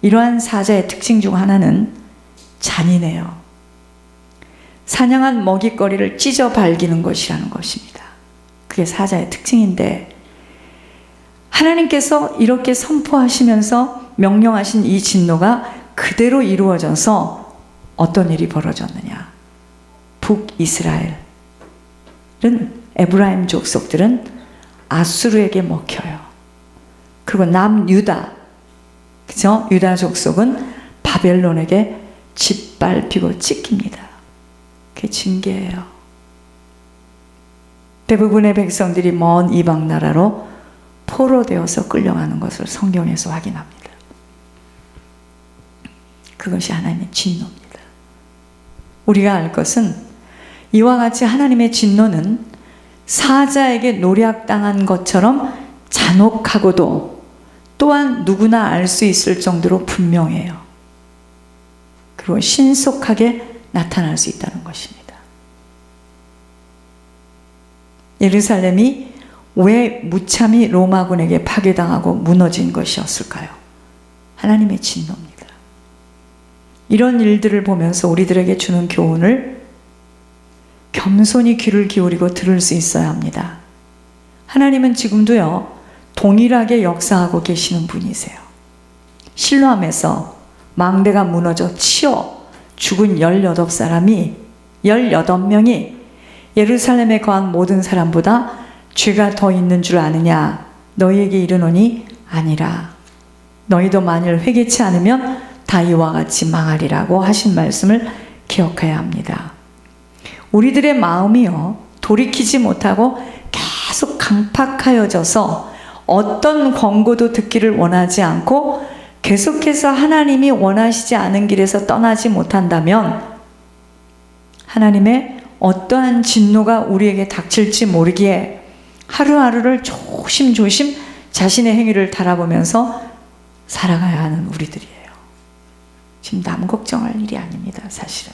이러한 사자의 특징 중 하나는 잔인해요. 사냥한 먹잇거리를 찢어 발기는 것이라는 것입니다. 그게 사자의 특징인데, 하나님께서 이렇게 선포하시면서 명령하신 이 진노가 그대로 이루어져서 어떤 일이 벌어졌느냐. 북이스라엘은, 에브라임 족속들은 아수르에게 먹혀요. 그리고 남유다, 그죠? 유다 족속은 바벨론에게 짓밟히고 찢깁니다. 그게 징계예요. 대부분의 백성들이 먼 이방 나라로 포로되어서 끌려가는 것을 성경에서 확인합니다. 그것이 하나님의 진노입니다. 우리가 알 것은 이와 같이 하나님의 진노는 사자에게 노략당한 것처럼 잔혹하고도 또한 누구나 알 수 있을 정도로 분명해요. 그리고 신속하게 나타날 수 있다는 것입니다. 예루살렘이 왜 무참히 로마군에게 파괴당하고 무너진 것이었을까요? 하나님의 진노입니다. 이런 일들을 보면서 우리들에게 주는 교훈을 겸손히 귀를 기울이고 들을 수 있어야 합니다. 하나님은 지금도요, 동일하게 역사하고 계시는 분이세요. 실로암에서 망대가 무너져 치어 죽은 18명이 예루살렘에 거한 모든 사람보다 죄가 더 있는 줄 아느냐? 너희에게 이르노니 아니라. 너희도 만일 회개치 않으면 다 이와 같이 망하리라고 하신 말씀을 기억해야 합니다. 우리들의 마음이요, 돌이키지 못하고 계속 강팍하여져서 어떤 권고도 듣기를 원하지 않고 계속해서 하나님이 원하시지 않은 길에서 떠나지 못한다면 하나님의 어떠한 진노가 우리에게 닥칠지 모르기에 하루하루를 조심조심 자신의 행위를 달아보면서 살아가야 하는 우리들이에요. 지금 남 걱정할 일이 아닙니다, 사실은.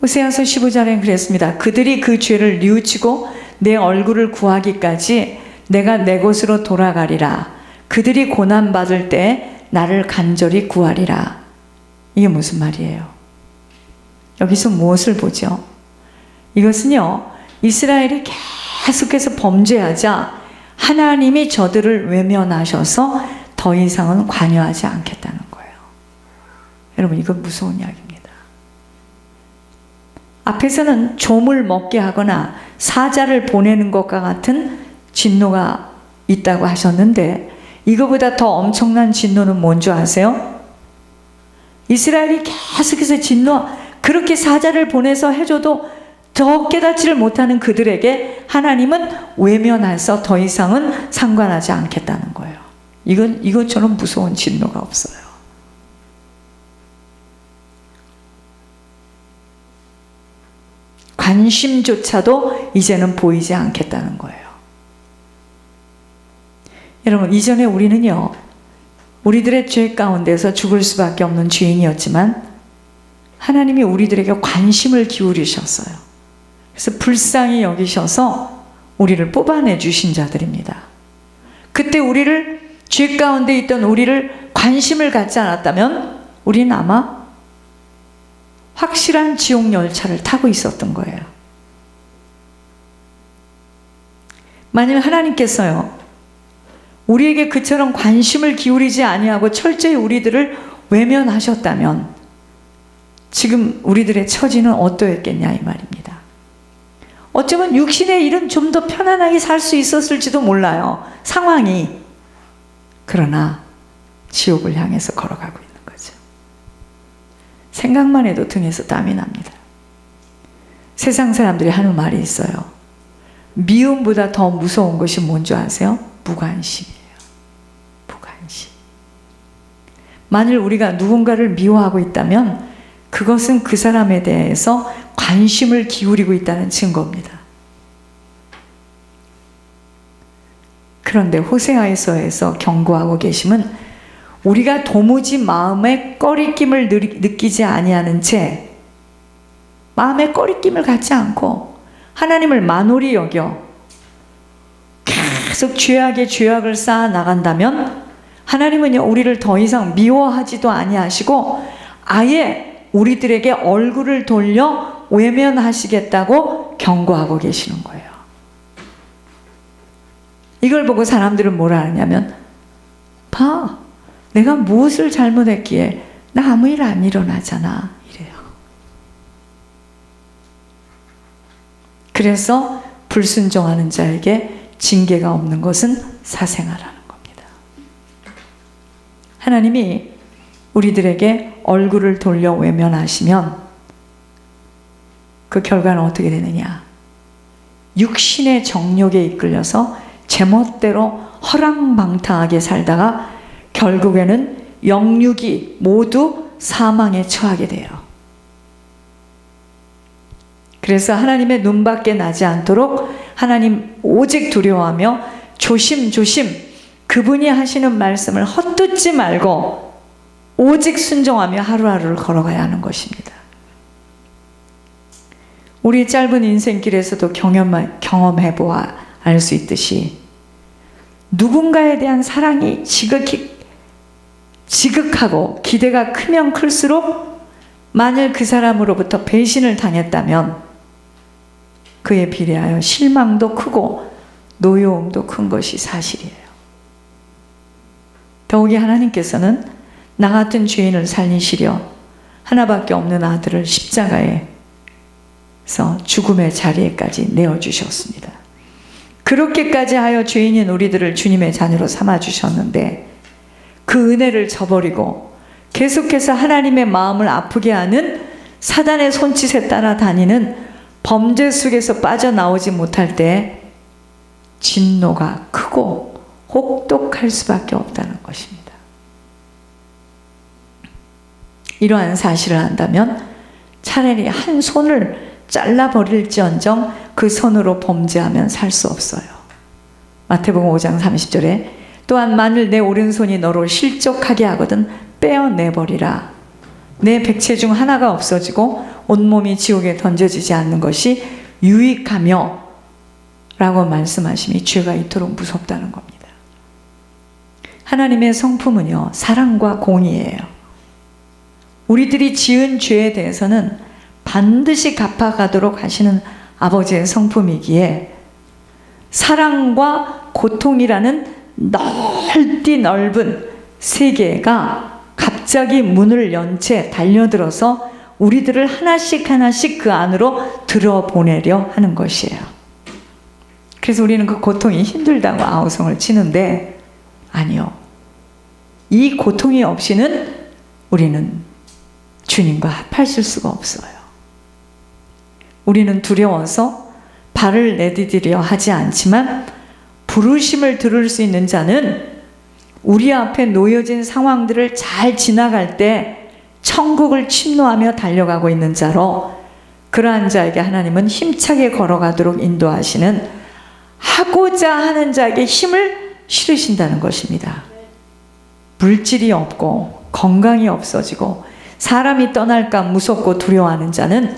호세아서 15절엔 그랬습니다. 그들이 그 죄를 뉘우치고 내 얼굴을 구하기까지 내가 내 곳으로 돌아가리라. 그들이 고난받을 때 나를 간절히 구하리라. 이게 무슨 말이에요? 여기서 무엇을 보죠? 이것은요, 이스라엘이 계속해서 범죄하자 하나님이 저들을 외면하셔서 더 이상은 관여하지 않겠다는 거예요. 여러분, 이건 무서운 이야기입니다. 앞에서는 좀을 먹게 하거나 사자를 보내는 것과 같은 진노가 있다고 하셨는데, 이거보다 더 엄청난 진노는 뭔지 아세요? 이스라엘이 계속해서 그렇게 사자를 보내서 해줘도 더 깨닫지를 못하는 그들에게 하나님은 외면해서 더 이상은 상관하지 않겠다는 거예요. 이것처럼 무서운 진노가 없어요. 관심조차도 이제는 보이지 않겠다는 거예요. 여러분, 이전에 우리는요, 우리들의 죄 가운데서 죽을 수밖에 없는 죄인이었지만 하나님이 우리들에게 관심을 기울이셨어요. 그래서 불쌍히 여기셔서 우리를 뽑아내 주신 자들입니다. 그때 죄 가운데 있던 우리를 관심을 갖지 않았다면 우리는 아마 확실한 지옥 열차를 타고 있었던 거예요. 만약 하나님께서요, 우리에게 그처럼 관심을 기울이지 아니하고 철저히 우리들을 외면하셨다면 지금 우리들의 처지는 어떠했겠냐 이 말입니다. 어쩌면 육신의 일은 좀 더 편안하게 살 수 있었을지도 몰라요, 상황이. 그러나 지옥을 향해서 걸어가고 있는 거죠. 생각만 해도 등에서 땀이 납니다. 세상 사람들이 하는 말이 있어요. 미움보다 더 무서운 것이 뭔지 아세요? 무관심이에요. 무관심. 만일 우리가 누군가를 미워하고 있다면 그것은 그 사람에 대해서 관심을 기울이고 있다는 증거입니다. 그런데 호세아서에서 경고하고 계심은 우리가 도무지 마음에 꺼리낌을 느끼지 아니하는 채, 마음에 꺼리낌을 갖지 않고 하나님을 만홀히 여겨 계속 죄악에 죄악을 쌓아 나간다면 하나님은요, 우리를 더 이상 미워하지도 아니하시고 아예 우리들에게 얼굴을 돌려 외면하시겠다고 경고하고 계시는 거예요. 이걸 보고 사람들은 뭐라 하냐면, 봐, 내가 무엇을 잘못했기에 나 아무 일 안 일어나잖아, 이래요. 그래서 불순종하는 자에게 징계가 없는 것은 사생아라는 겁니다. 하나님이 우리들에게 얼굴을 돌려 외면하시면 그 결과는 어떻게 되느냐? 육신의 정욕에 이끌려서 제멋대로 허랑방탕하게 살다가 결국에는 영육이 모두 사망에 처하게 돼요. 그래서 하나님의 눈밖에 나지 않도록 하나님 오직 두려워하며 조심조심 그분이 하시는 말씀을 헛듣지 말고 오직 순종하며 하루하루를 걸어가야 하는 것입니다. 우리 짧은 인생길에서도 경험해보아 알 수 있듯이 누군가에 대한 사랑이 지극하고 기대가 크면 클수록 만일 그 사람으로부터 배신을 당했다면 그에 비례하여 실망도 크고 노여움도 큰 것이 사실이에요. 더욱이 하나님께서는 나 같은 죄인을 살리시려 하나밖에 없는 아들을 십자가에서 죽음의 자리에까지 내어주셨습니다. 그렇게까지 하여 죄인인 우리들을 주님의 자녀로 삼아주셨는데 그 은혜를 저버리고 계속해서 하나님의 마음을 아프게 하는 사단의 손짓에 따라 다니는 범죄 속에서 빠져나오지 못할 때 진노가 크고 혹독할 수밖에 없다는 것입니다. 이러한 사실을 안다면 차라리 한 손을 잘라버릴지언정 그 손으로 범죄하면 살 수 없어요. 마태복음 5장 30절에 또한 만일 내 오른손이 너로 실족하게 하거든 빼어내버리라. 내 백체 중 하나가 없어지고 온몸이 지옥에 던져지지 않는 것이 유익하며 라고 말씀하심이 죄가 이토록 무섭다는 겁니다. 하나님의 성품은요, 사랑과 공의예요. 우리들이 지은 죄에 대해서는 반드시 갚아가도록 하시는 아버지의 성품이기에 사랑과 고통이라는 넓은 세계가 갑자기 문을 연 채 달려들어서 우리들을 하나씩 하나씩 그 안으로 들어보내려 하는 것이에요. 그래서 우리는 그 고통이 힘들다고 아우성을 치는데 아니요. 이 고통이 없이는 우리는 주님과 합하실 수가 없어요. 우리는 두려워서 발을 내디디려 하지 않지만 부르심을 들을 수 있는 자는 우리 앞에 놓여진 상황들을 잘 지나갈 때 천국을 침노하며 달려가고 있는 자로 그러한 자에게 하나님은 힘차게 걸어가도록 인도하시는 하고자 하는 자에게 힘을 실으신다는 것입니다. 물질이 없고 건강이 없어지고 사람이 떠날까 무섭고 두려워하는 자는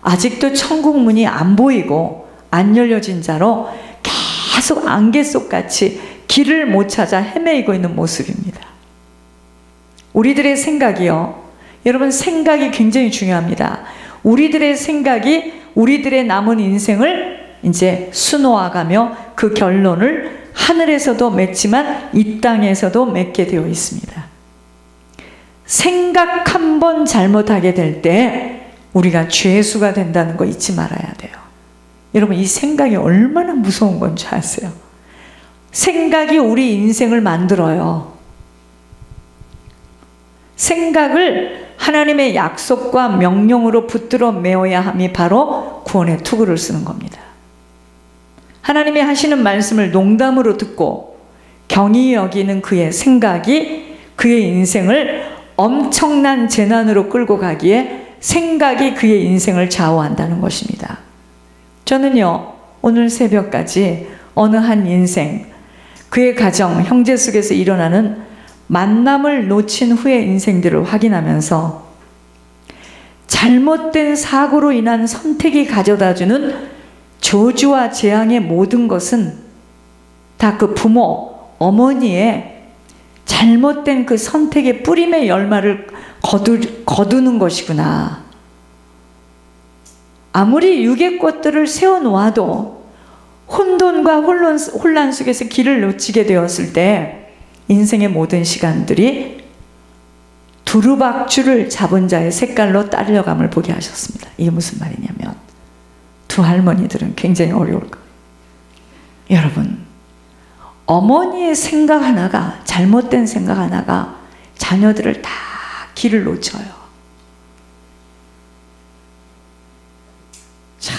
아직도 천국 문이 안 보이고 안 열려진 자로 계속 안개 속같이 길을 못 찾아 헤매이고 있는 모습입니다. 우리들의 생각이요. 여러분, 생각이 굉장히 중요합니다. 우리들의 생각이 우리들의 남은 인생을 이제 수놓아가며 그 결론을 하늘에서도 맺지만 이 땅에서도 맺게 되어 있습니다. 생각 한 번 잘못하게 될 때 우리가 죄수가 된다는 거 잊지 말아야 돼요. 여러분, 이 생각이 얼마나 무서운 건지 아세요? 생각이 우리 인생을 만들어요. 생각을 하나님의 약속과 명령으로 붙들어 메어야 함이 바로 구원의 투구를 쓰는 겁니다. 하나님이 하시는 말씀을 농담으로 듣고 경히 여기는 그의 생각이 그의 인생을 엄청난 재난으로 끌고 가기에 생각이 그의 인생을 좌우한다는 것입니다. 저는요, 오늘 새벽까지 어느 한 인생, 그의 가정, 형제 속에서 일어나는 만남을 놓친 후의 인생들을 확인하면서 잘못된 사고로 인한 선택이 가져다주는 저주와 재앙의 모든 것은 다 그 부모, 어머니의 잘못된 그 선택의 뿌림의 열매를 거두는 것이구나. 아무리 육의 꽃들을 세워놓아도 혼돈과 혼란 속에서 길을 놓치게 되었을 때 인생의 모든 시간들이 두루박주를 잡은 자의 색깔로 딸려감을 보게 하셨습니다. 이게 무슨 말이냐면 두 할머니들은 굉장히 어려울 거예요. 여러분, 어머니의 생각 하나가, 잘못된 생각 하나가 자녀들을 다 길을 놓쳐요. 참,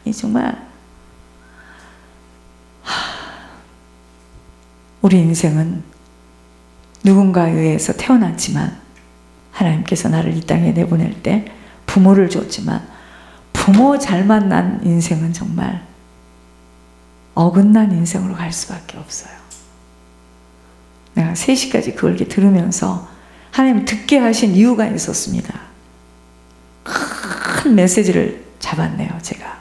이 정말 우리 인생은 누군가에 의해서 태어났지만 하나님께서 나를 이 땅에 내보낼 때 부모를 줬지만 부모 잘 만난 인생은 정말 어긋난 인생으로 갈 수밖에 없어요. 내가 3시까지 그걸 이렇게 들으면서 하나님 듣게 하신 이유가 있었습니다. 큰 메시지를 잡았네요, 제가.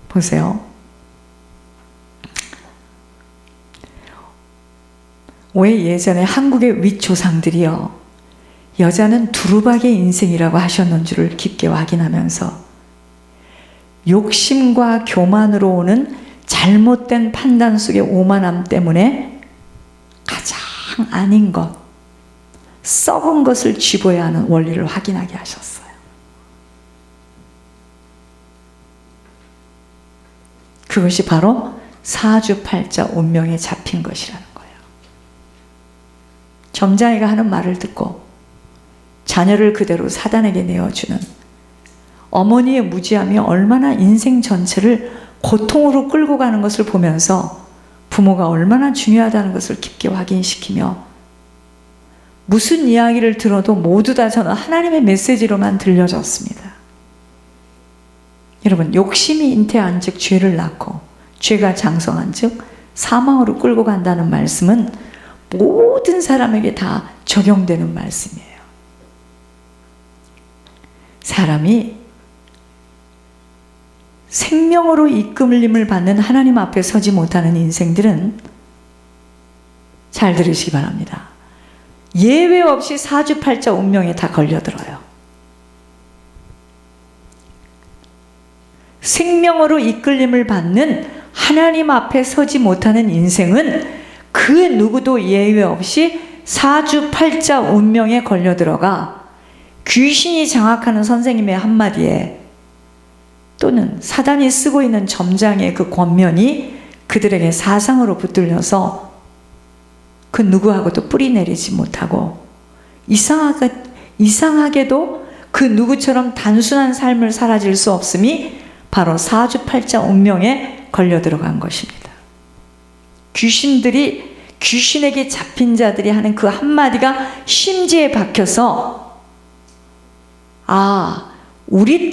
보세요. 왜 예전에 한국의 윗조상들이요, 여자는 두루박의 인생이라고 하셨는 줄을 깊게 확인하면서 욕심과 교만으로 오는 잘못된 판단 속의 오만함 때문에 가장 아닌 것, 썩은 것을 쥐어야 하는 원리를 확인하게 하셨어요. 그것이 바로 사주팔자 운명에 잡힌 것이라는 거예요. 점장이가 하는 말을 듣고 자녀를 그대로 사단에게 내어주는 어머니의 무지함이 얼마나 인생 전체를 고통으로 끌고 가는 것을 보면서 부모가 얼마나 중요하다는 것을 깊게 확인시키며, 무슨 이야기를 들어도 모두 다 저는 하나님의 메시지로만 들려졌습니다. 여러분, 욕심이 잉태한 즉 죄를 낳고 죄가 장성한 즉 사망으로 끌고 간다는 말씀은 모든 사람에게 다 적용되는 말씀이에요. 사람이 생명으로 이끌림을 받는 하나님 앞에 서지 못하는 인생들은, 잘 들으시기 바랍니다, 예외 없이 사주팔자 운명에 다 걸려들어요. 생명으로 이끌림을 받는 하나님 앞에 서지 못하는 인생은 그 누구도 예외 없이 사주팔자 운명에 걸려들어가 귀신이 장악하는 선생님의 한마디에 또는 사단이 쓰고 있는 점장의 그 권면이 그들에게 사상으로 붙들려서 그 누구하고도 뿌리 내리지 못하고 이상하게도 그 누구처럼 단순한 삶을 살아질 수 없음이 바로 사주팔자 운명에 걸려 들어간 것입니다. 귀신에게 잡힌 자들이 하는 그 한마디가 심지에 박혀서, 우리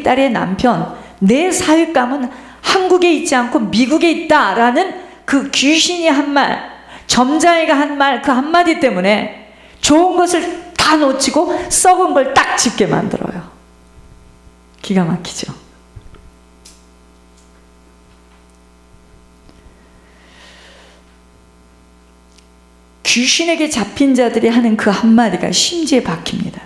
딸의 남편, 내 사윗감은 한국에 있지 않고 미국에 있다라는 그 귀신이 한 말, 점장이가 한 말, 그 한마디 때문에 좋은 것을 다 놓치고 썩은 걸 딱 집게 만들어요. 기가 막히죠. 귀신에게 잡힌 자들이 하는 그 한마디가 심지에 박힙니다.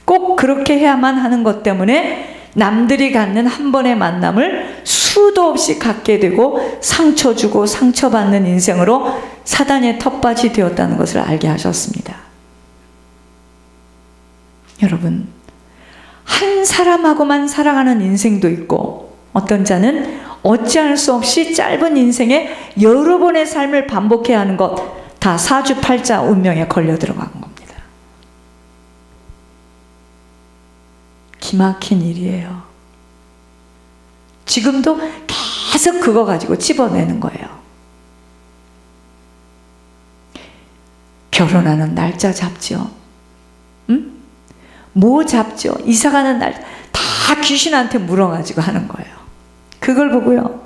꼭 그렇게 해야만 하는 것 때문에 남들이 갖는 한 번의 만남을 수도 없이 갖게 되고 상처 주고 상처받는 인생으로 사단의 텃밭이 되었다는 것을 알게 하셨습니다. 여러분, 한 사람하고만 살아가는 인생도 있고, 어떤 자는 어찌할 수 없이 짧은 인생에 여러 번의 삶을 반복해야 하는 것, 다 사주팔자 운명에 걸려 들어간 겁니다. 기막힌 일이에요. 지금도 계속 그거 가지고 찝어내는 거예요. 결혼하는 날짜 잡죠. 응? 뭐 잡죠. 이사가는 날 다 귀신한테 물어가지고 하는 거예요. 그걸 보고요,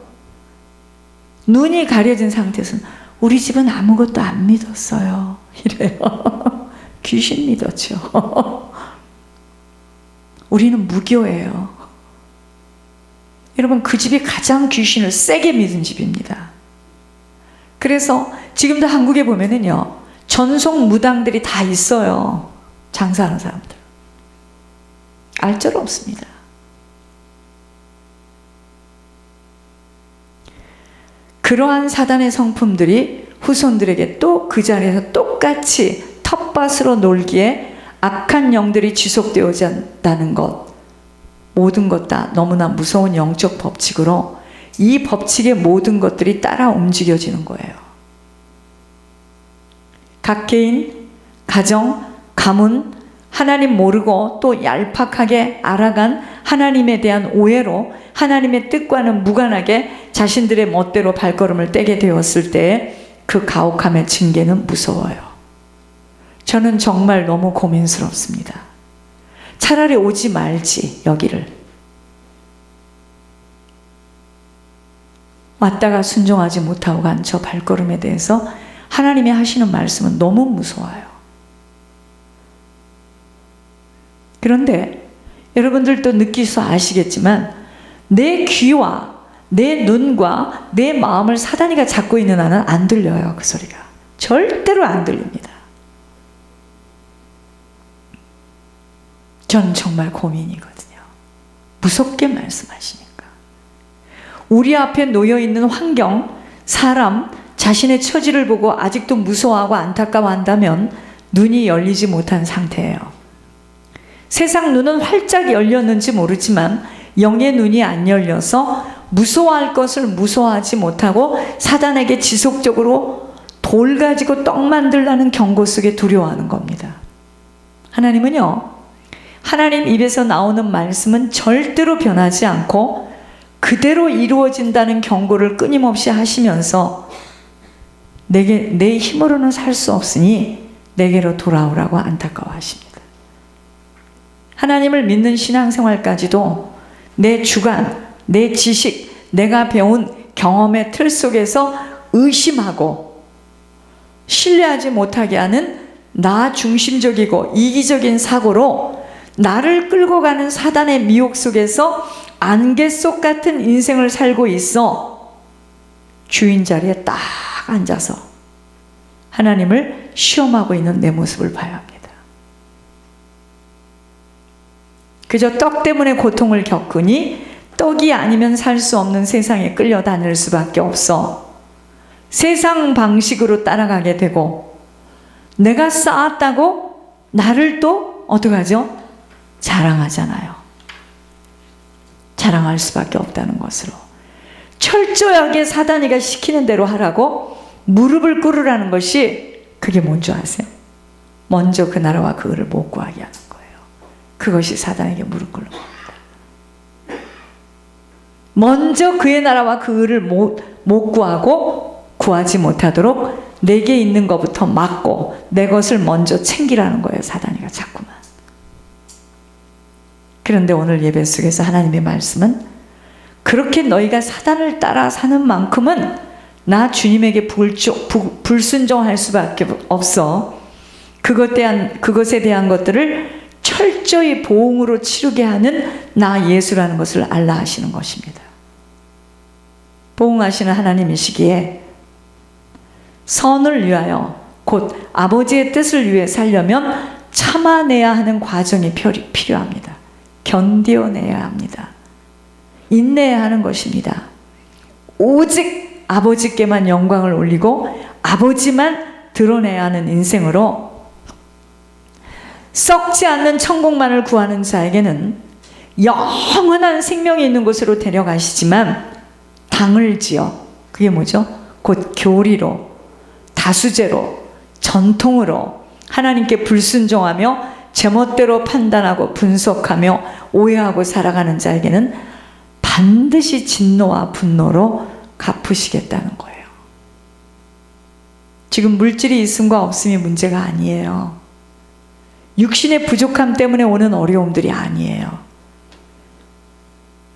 눈이 가려진 상태에서는 우리 집은 아무것도 안 믿었어요, 이래요. 귀신 믿었죠. 우리는 무교예요. 여러분, 그 집이 가장 귀신을 세게 믿은 집입니다. 그래서 지금도 한국에 보면은요, 전속 무당들이 다 있어요. 장사하는 사람들. 알쩔 없습니다. 그러한 사단의 성품들이 후손들에게 또 그 자리에서 똑같이 텃밭으로 놀기에 악한 영들이 지속되어지 않다는 것, 모든 것 다 너무나 무서운 영적 법칙으로 이 법칙의 모든 것들이 따라 움직여지는 거예요. 각 개인, 가정, 가문, 하나님 모르고 또 얄팍하게 알아간 하나님에 대한 오해로 하나님의 뜻과는 무관하게 자신들의 멋대로 발걸음을 떼게 되었을 때 그 가혹함의 징계는 무서워요. 저는 정말 너무 고민스럽습니다. 차라리 오지 말지, 여기를. 왔다가 순종하지 못하고 간 저 발걸음에 대해서 하나님이 하시는 말씀은 너무 무서워요. 그런데 여러분들도 느끼서 아시겠지만 내 귀와 내 눈과 내 마음을 사단이가 잡고 있는 한은 안 들려요. 그 소리가 절대로 안 들립니다. 전 정말 고민이거든요. 무섭게 말씀하시니까. 우리 앞에 놓여있는 환경, 사람, 자신의 처지를 보고 아직도 무서워하고 안타까워한다면 눈이 열리지 못한 상태예요. 세상 눈은 활짝 열렸는지 모르지만 영의 눈이 안 열려서 무서워할 것을 무서워하지 못하고 사단에게 지속적으로 돌 가지고 떡 만들라는 경고 속에 두려워하는 겁니다. 하나님은요, 하나님 입에서 나오는 말씀은 절대로 변하지 않고 그대로 이루어진다는 경고를 끊임없이 하시면서 내게 내 힘으로는 살 수 없으니 내게로 돌아오라고 안타까워하십니다. 하나님을 믿는 신앙생활까지도 내 주관, 내 지식, 내가 배운 경험의 틀 속에서 의심하고 신뢰하지 못하게 하는 나 중심적이고 이기적인 사고로 나를 끌고 가는 사단의 미혹 속에서 안개 속 같은 인생을 살고 있어 주인 자리에 딱 앉아서 하나님을 시험하고 있는 내 모습을 봐야 합니다. 그저 떡 때문에 고통을 겪으니 떡이 아니면 살 수 없는 세상에 끌려다닐 수밖에 없어 세상 방식으로 따라가게 되고 내가 쌓았다고 나를 또 어떡하죠? 자랑하잖아요. 자랑할 수밖에 없다는 것으로 철저하게 사단이가 시키는 대로 하라고 무릎을 꿇으라는 것이 그게 뭔지 아세요? 먼저 그 나라와 그 의를 못 구하게 하는 거예요. 그것이 사단에게 무릎 꿇는 겁니다. 먼저 그의 나라와 그 의를 못 구하고 구하지 못하도록 내게 있는 것부터 막고 내 것을 먼저 챙기라는 거예요. 사단이가 자꾸만. 그런데 오늘 예배 속에서 하나님의 말씀은 그렇게 너희가 사단을 따라 사는 만큼은 나 주님에게 불순종할 수밖에 없어. 그것에 대한 것들을 철저히 보응으로 치르게 하는 나 예수라는 것을 알라 하시는 것입니다. 보응하시는 하나님이시기에 선을 위하여 곧 아버지의 뜻을 위해 살려면 참아내야 하는 과정이 필요합니다. 견뎌내야 합니다. 인내해야 하는 것입니다. 오직 아버지께만 영광을 올리고 아버지만 드러내야 하는 인생으로 썩지 않는 천국만을 구하는 자에게는 영원한 생명이 있는 곳으로 데려가시지만 당을 지어 그게 뭐죠? 곧 교리로 다수제로 전통으로 하나님께 불순종하며 제멋대로 판단하고 분석하며 오해하고 살아가는 자에게는 반드시 진노와 분노로 갚으시겠다는 거예요. 지금 물질이 있음과 없음이 문제가 아니에요. 육신의 부족함 때문에 오는 어려움들이 아니에요.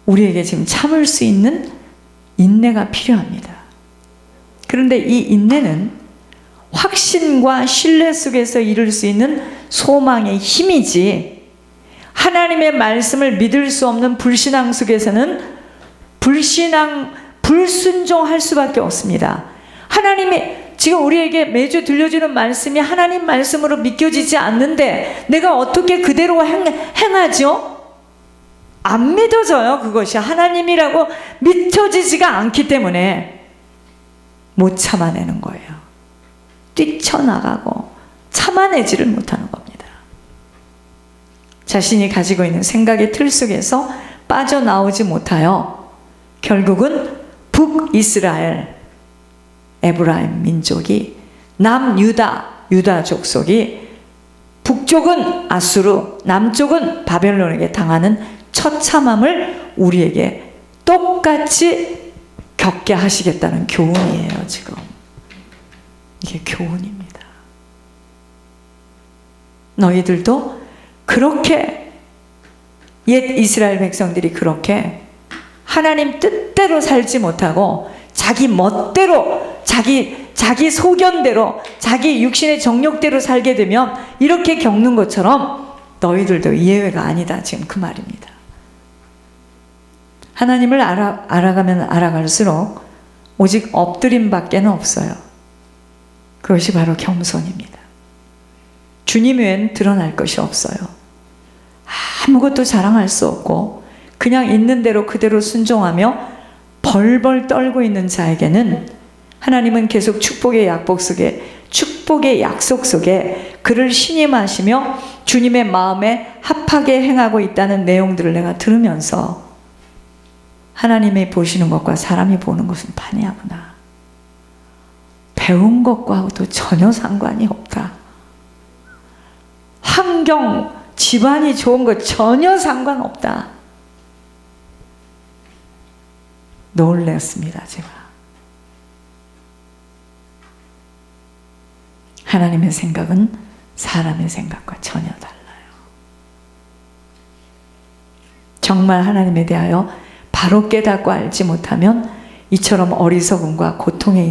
우리에게 지금 참을 수 있는 인내가 필요합니다. 그런데 이 인내는 확신과 신뢰 속에서 이룰 수 있는 소망의 힘이지 하나님의 말씀을 믿을 수 없는 불신앙 속에서는 불순종할 수밖에 없습니다. 하나님이 지금 우리에게 매주 들려주는 말씀이 하나님 말씀으로 믿겨지지 않는데 내가 어떻게 그대로 행하죠? 안 믿어져요. 그것이 하나님이라고 믿혀지지가 않기 때문에 못 참아내는 거예요. 뛰쳐나가고 참아내지를 못하는 겁니다. 자신이 가지고 있는 생각의 틀 속에서 빠져나오지 못하여 결국은 북이스라엘 에브라임 민족이 남유다 족속이 북쪽은 아수르, 남쪽은 바벨론에게 당하는 처참함을 우리에게 똑같이 겪게 하시겠다는 교훈이에요. 지금 이게 교훈입니다. 너희들도 그렇게 옛 이스라엘 백성들이 그렇게 하나님 뜻대로 살지 못하고 자기 멋대로 자기 소견대로 자기 육신의 정욕대로 살게 되면 이렇게 겪는 것처럼 너희들도 예외가 아니다. 지금 그 말입니다. 하나님을 알아가면 알아갈수록 오직 엎드림밖에는 없어요. 그것이 바로 겸손입니다. 주님 외엔 드러날 것이 없어요. 아무것도 자랑할 수 없고 그냥 있는 대로 그대로 순종하며 벌벌 떨고 있는 자에게는 하나님은 계속 축복의 약속 속에 그를 신임하시며 주님의 마음에 합하게 행하고 있다는 내용들을 내가 들으면서 하나님이 보시는 것과 사람이 보는 것은 반이하구나. 배운 것과도 전혀 상관이 없다. 환경, 집안이 좋은 것 전혀 상관없다. 놀랐습니다, 제가. 하나님의 생각은 사람의 생각과 전혀 달라요. 정말 하나님에 대하여 바로 깨닫고 알지 못하면 이처럼 어리석음과 고통에